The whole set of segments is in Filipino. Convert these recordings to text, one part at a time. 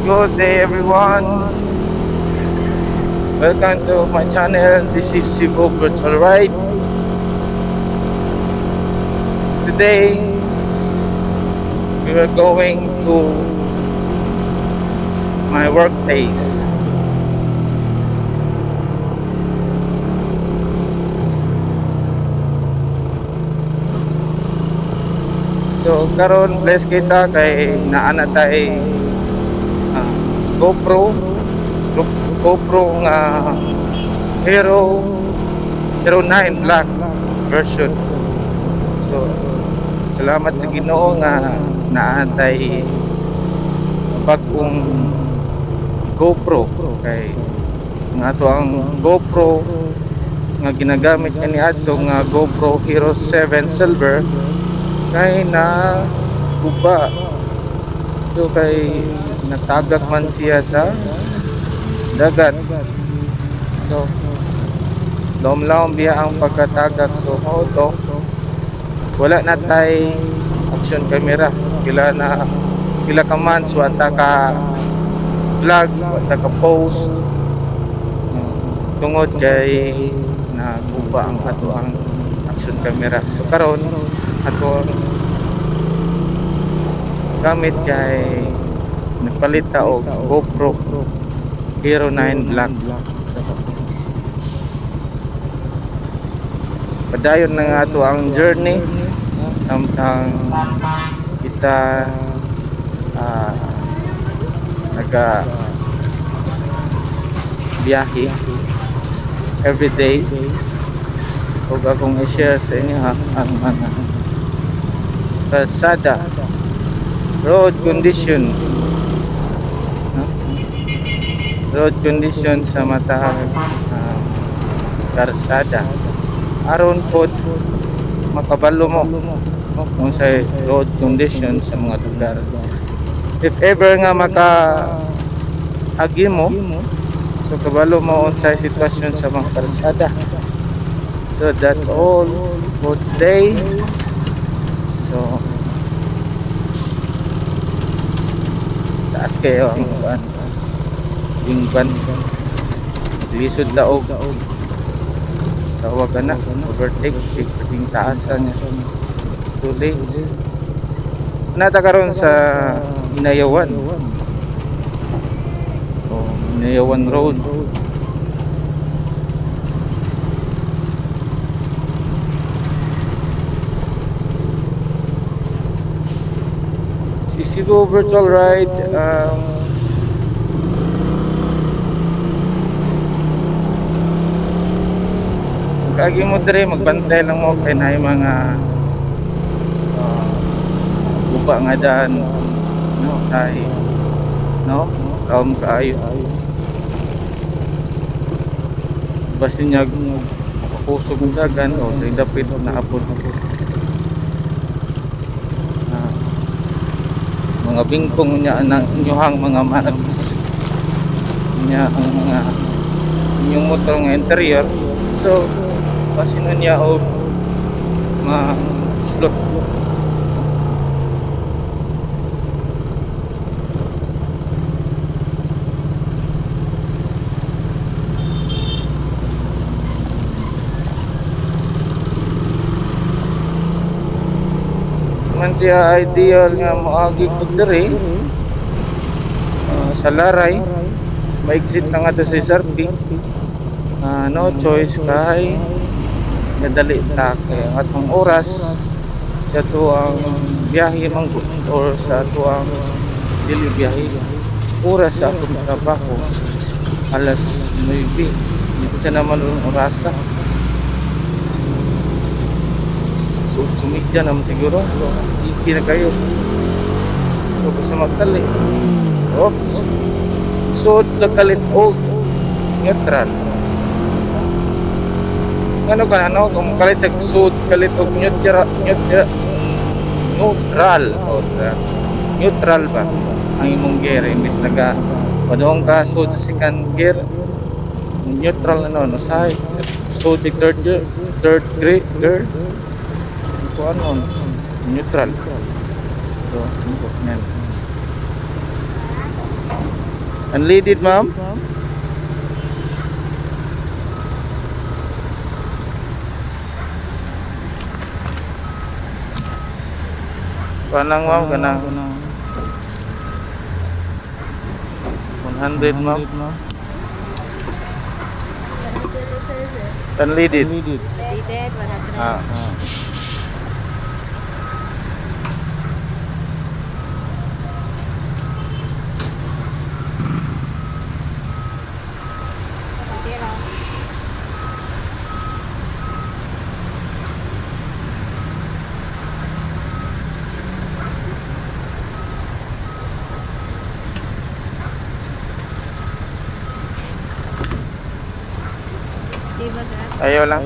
Good day everyone. Welcome to my channel. This is Cebu Virtual Ride. Today we are going to my workplace. So karon bless kita kay naana tay GoPro nga Hero 09 Black version. So salamat sa Ginoo nga naantay bagong GoPro kay nga ato ang GoPro nga ginagamit kani adto nga GoPro Hero 7 Silver kay na guba. So kay natagak man siya sa dagat. So lom-lom biya ang pagkatagak. So auto wala na tay action camera, pila ka man so ata ka vlog, ata ka post tungod kay naguba ang ato ang action camera. So karon ato gamit kay nagpalit ta og GoPro Hero 9 Black. Padayon na nga ato ang journey samtang kita naga biyahe everyday. Huwag akong i-share sa inyo ang mga kalsada, road condition sa matahang karsada aron pod makabalo mo kung sa road condition sa mga lugar. If ever nga agi mo, so kabalo mo unsay sitwasyon sa mga karsada. So that's all for today. So taas kayo ang Ingban lisod laog tawag na overtake paging taasan niya too late. Nata karon sa Inayawan Inayawan Road. Si Cebu Virtual Ride. Kagi mo dire magbantay lang mo kay naay mga guba nga daan say kaom kaayo basin niya kusog dagan o dapit na apod mga bingkong niya ang inyuhang mga mags niya ang mga inyong motor nga interior. So pasino niya o ma-slot. Man siya ideal nga moagi ko diri sa Laray, ma-exit na nga to sa SRP. No choice kay nadali ta kay ang atong oras sa tuang biyahe manggo or sa tuang dili biyahe oras sa akong trabaho alas 9. Ito naman ang orasa. So sumidya naman siguro. So iki na kayo. So basta magtali. Oops. So nagkalit og neutral. Ano ka kung kalit sa sud kalit og neutral ba ang imong gear imbis naga padung ka sud sa second gear neutral na no side sud third gear kung ano neutral. So yan Unleaded, ma'am? Kanang, ma'am, kanang 100, ma'am. Unleaded. Rated 100. Ah. Zero. Diba, sir? Ayaw lang.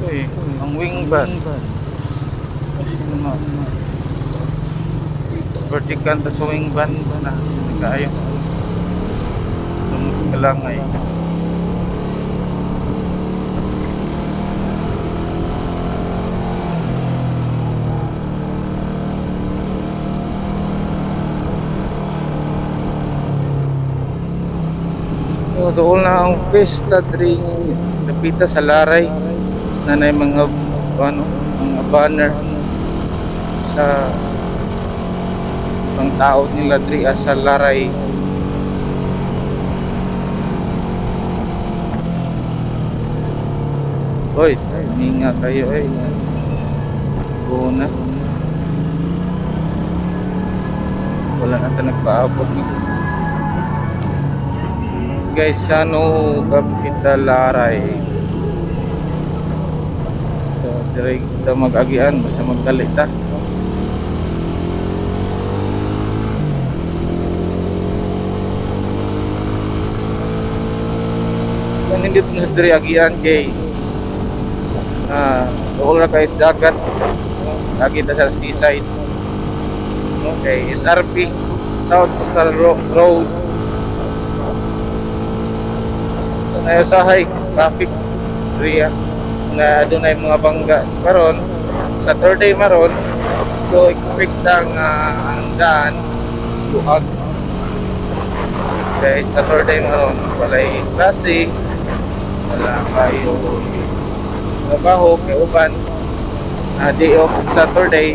Uy, ang wing ban. Vertical ta sa wing ban na. Kayo. Sumut ka lang ay. Doon na ang pesta dring napita sa Laray na may mga ano, mga banner sa pang tao nila dri sa Laray. Hoy, hinga kayo eh. Una. Wala na tayo nagpaabot ni guys, ano Capital Laray. So, dire kita mag-agian basta magdali ta. Kung hindi na dire agian kay wala ka is dagat. Lagi ta sa seaside. Okay, SRP South Coastal Road. Ngayon sahay traffic area nga adunay mga bangga karon Saturday maron, so expect ang daan buhag. Okay, Saturday maron walay klase, wala kayo trabaho kay uban day off Saturday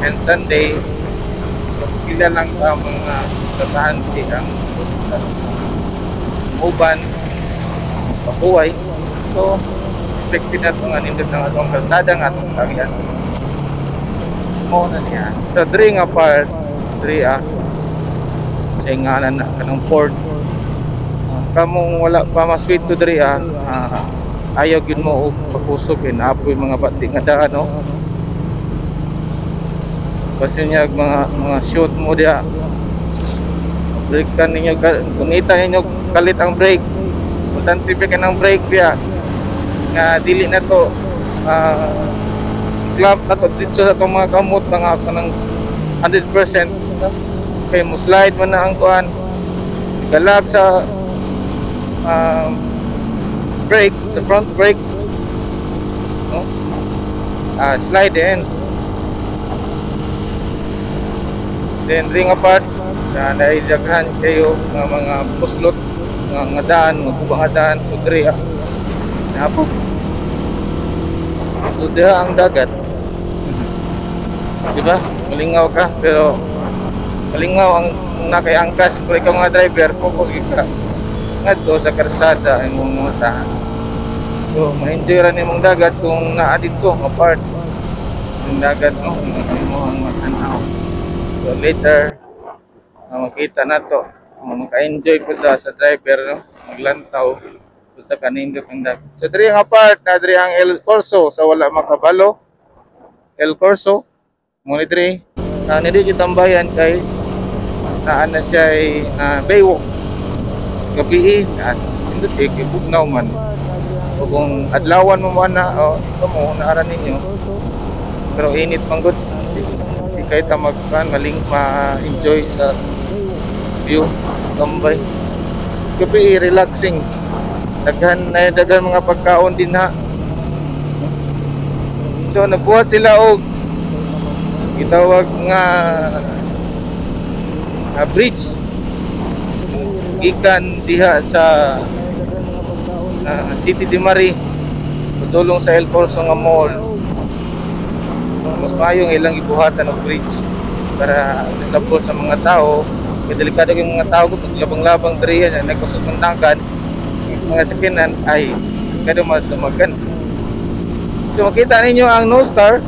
and Sunday, so pila lang ka mga trabahante ang uban pabuhay. So expected na ito nga nindot ng atong kalsada nga atong kagian mo na siya sa diri nga part diri sa ngalan na kanang port. Kamong wala pa masweet to diri ayaw gyud mo og pagkusog apoy mga bati nga daan no. Kasi niya mga shoot mo dia brake kan ninyo kunita ninyo kalit ang brake. Importante pa ka ng brake biya nga dili na to clamp na to dito sa itong mga kamot mga kanang 100% no? Kaya mo slide man na ang kuhan galag sa brake, sa front brake no? Slide in then ring apart na naidaghan kayo ng mga puslot nga daan, mga kubang nga daan. So diri napog so diha ang dagat. Diba? Malingaw ka pero malingaw ang nakayangkas. Pero ikaw nga driver, focus ka ngadto sa karsada ang mga tahan. So So ma-enjoy ra nimong dagat kung naa dito nga part ng dagat, no, mo ang matanaw. So later makita na to, maka-enjoy po ta sa driver, no, maglantaw sa kanindot ng dagat. So diri nga part na diri ang El Corso sa wala makabalo. El Corso mo ni diri nidi tambayan kay naa na siya ay baywalk gabi at indot ikibugnaw man. O kung adlawan mo man na ito mo naaran ninyo, pero init man good, di kayo ta maling ma-enjoy sa view tambay gabi, relaxing. Daghan mga pagkaon din ha. So nagbuhat sila og gitawag nga bridge gikan diha sa City de Mari tutulong sa El Corso nga mall. Mas maayong ilang ibuhatan og bridge para accessible sa mga tao. Kaya delikado yung mga tao kung labang-labang diri yan nagkusog ng dagat, mga sakinan ay kada matumagan. So makita ninyo ang No Star.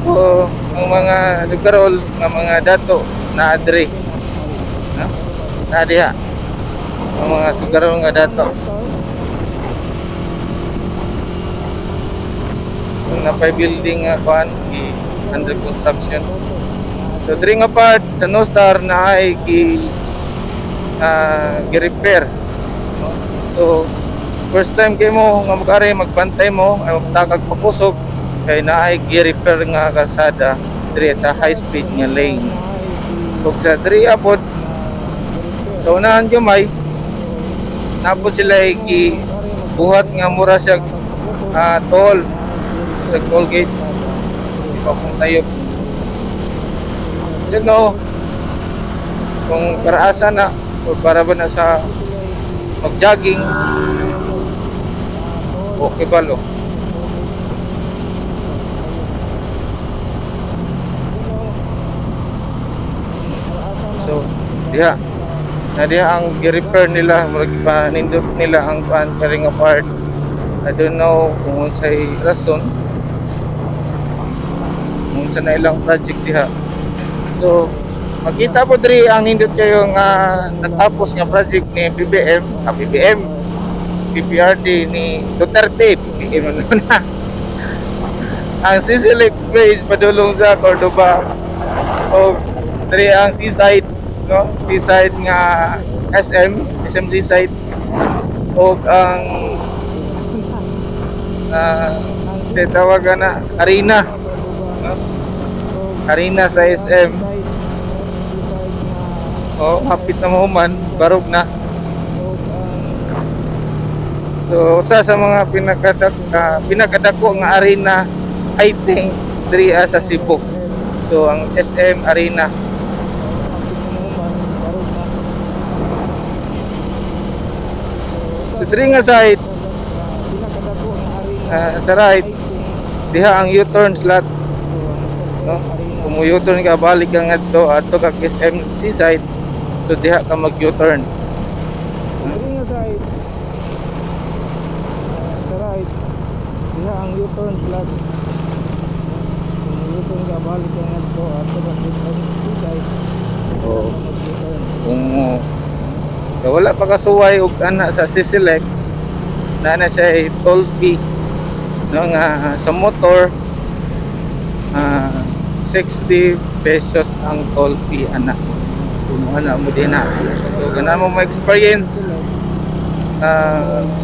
So ang mga sugarol ng mga dato na adre, no? Na diha ang mga sugarol nga dato napay building nga kuan under construction. So diri nga part sa No Star na ay gi-repair. So first time kay mo nga mag-ari magbantay mo ay magtakag pakusog kay naay gi-repair nga kalsada diri sa high speed nga lane. Ug sa diri apod sa unahan gamay napod sila buhat nga mura siya toll sa toll gate ikaw kung sayop yun, no, kung paraasa na o para ba na sa mag-jogging okay ba lo. So diha ang i-repair nila, panindot nila ang carrying apart. I don't know kung unsay rason kung unsa na ilang project diha. So makita po diri ang nindot kayo nga natapos nga project ni BBM, PPRD ni Duterte, PBM na. Ang CCLX page padulong sa Cordoba o diri ang seaside, no? Seaside nga SM seaside o ang sa tawagan na arena, no? Arena sa SM. Hapit na mahuman, barog na. So usa sa mga pinakadako nga arena I think diri sa Cebu. So ang SM Arena. So diri nga side sa right diha ang U-turn slot, no? Kung U-turn ka balik ka ngadto ato kag SM Seaside, so diha ka mag U-turn. Diri nga side sa right diha ang U-turn slot. Kung U-turn ka balik ka ngadto ato kag SM Seaside, so kung wala pa kasuway og ana sa CCLX na siya toll fee, no, nga sa motor 60 pesos ang toll fee ana. Kung ana mo din na. So kana mo ma-experience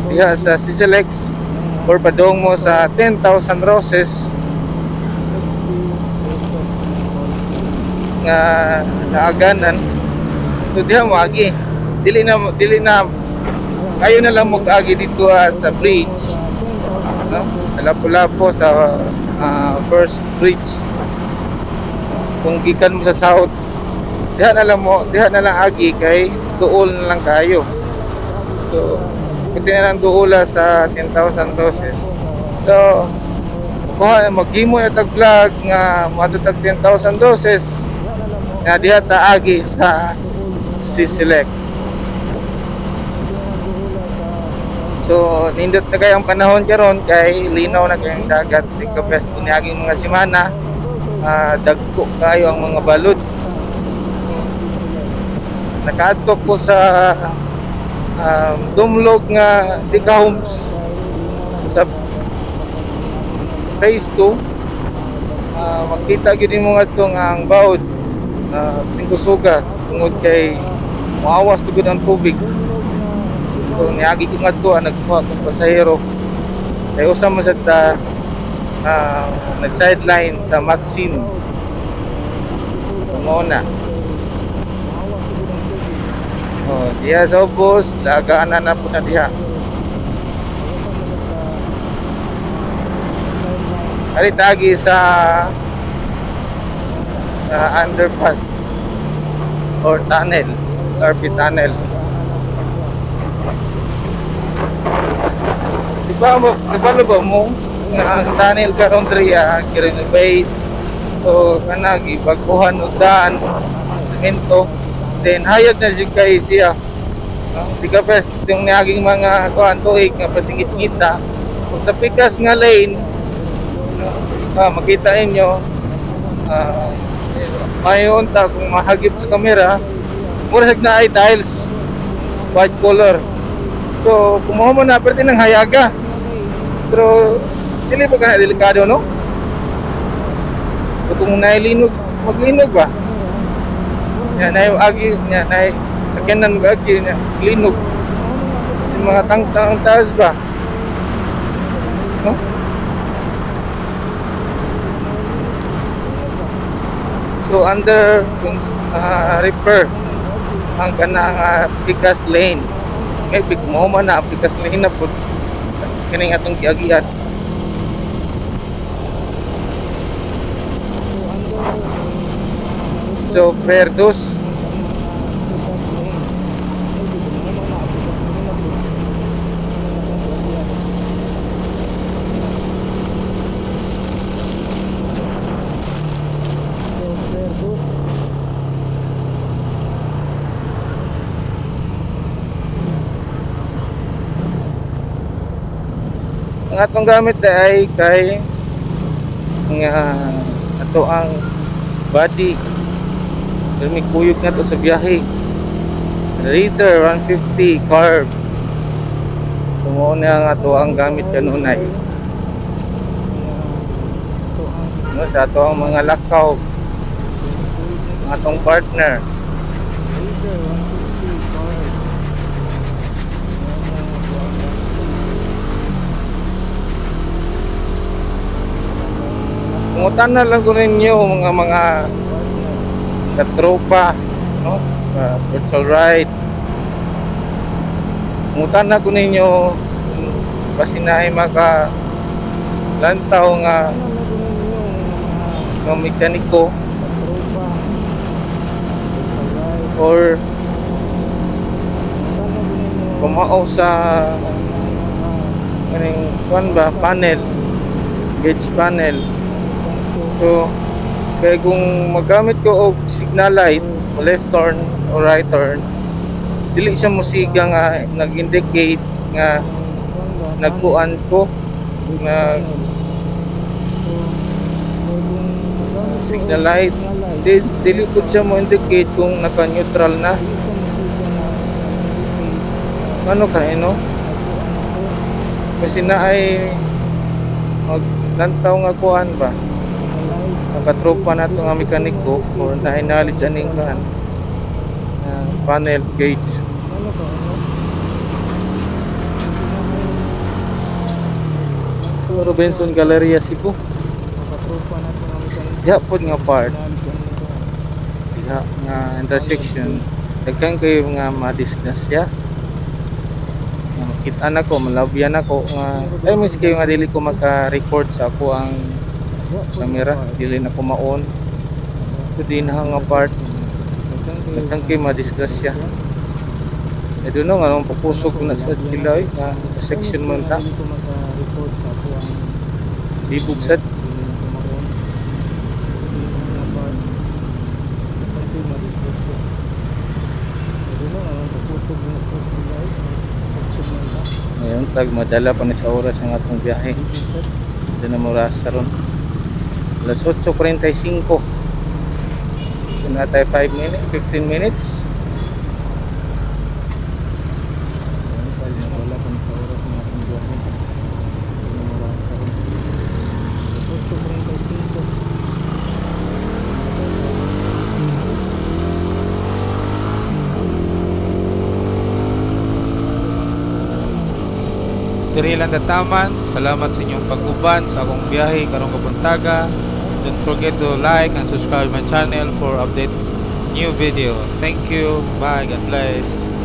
diha sa CCLX or padong mo sa 10,000 Roses nga naaganan. So diha mo agi. Dili na kayo na lang mag-agi dito sa bridge, no? Sa Lapu-Lapu sa first bridge. Kung gikan mo sa south, diha na lang agi kay duol na lang kayo. So pwede na lang duola sa 10,000 Roses. So kung maghimo yung tag-vlog nga matutag 10,000 Roses na diha ta agi sa CCLX. So nindot na kayang panahon karon kay linaw na kayong dagat. Ika best niaging mga semana dagko kayo ang mga balod. Nakaadto ko sa dumlog nga Dika Homes sa phase 2. Makita gyud nimo ngadto nga ang bawod tingkusuga tungod kay maawas tugod ang tubig. So niagi ko ngadto nagkuha kog pasahero kay usa man sad ta nag-sideline sa Maxim. So mao na. Diya sa ubos, lagaan na po na diha. Ari tagi sa underpass or tunnel, SRP tunnel. Di ba mo nga ang tunnel karon diriya gi-renovate o kana gibaguhan og daan, semento. Then hayag na siya kay siya. Di ka best yung niaging mga kuan tuig nga patingit-ngita. Kung sa pikas nga lane, makita ninyo mayon ta kung mahagip sa kamera, murag na ay tiles white color. So kumuha mo na pwede ng hayaga. Pero dili ba ka delikado, no? So, kung nailinog, maglinog ba? Yan na yung agi niya na sakyanan ng agi niya linog yung mga tangtang taas ba, no? So under repair ang kanang Pikas lane, maybe mo man na Pikas lane na po kining atong giagian. So Verdos ang atong gamit ay kay nga ato ang body. May kuyog na to sa biyahe. Raider 150 carb. Tumuon na nga to ang gamit kanunay. Sa ato ang mga lakaw, ang atong partner. Pungutan na lang ko ninyo mga katropa, no? Virtual ride. Pungutan na ko ninyo kasi na ay maka lantaw nga mekaniko or kumao sa kaning kuan ba panel, gauge panel. So kaya kung magamit ko og signal light o left turn o right turn, dili siya musiga nga nag-indicate nga nagkuan ko na signal light. Dili ko siya mo indicate kung naka-neutral na. Ano kanino? Kasi na ay maglantaw nga kuan ba? Nakatropa na ito nga mekaniko or na-knowledge aning kan panel gauge. So Robinson Galleria Cebu. Diha po nga part. Diha nga intersection. Daghan kayo nga madisgrasya. Kita na ko, malabyan ako nga ay miss kayo nga dili ko maka-record sa ako ang camera, dili na ko maon. So di na nga part daghan kayo madisgrasya. I don't know nga nung papusok na sa sila nga section mo ta di bugsad. Ngayon tag madala pa ni sa oras ang atong biyahe. Diyan na mura sa ron. Alas 8:45. Na tayo 5 minutes, 15 minutes. Wala pa ni sa oras ang atong biyahe. Diyan na mura sa ron. Alas 8:45. Diri lang tataman. Salamat sa inyong pag-uban sa akong biyahe karong kapuntaga. Don't forget to like and subscribe my channel for update new video. Thank you. Bye. God bless.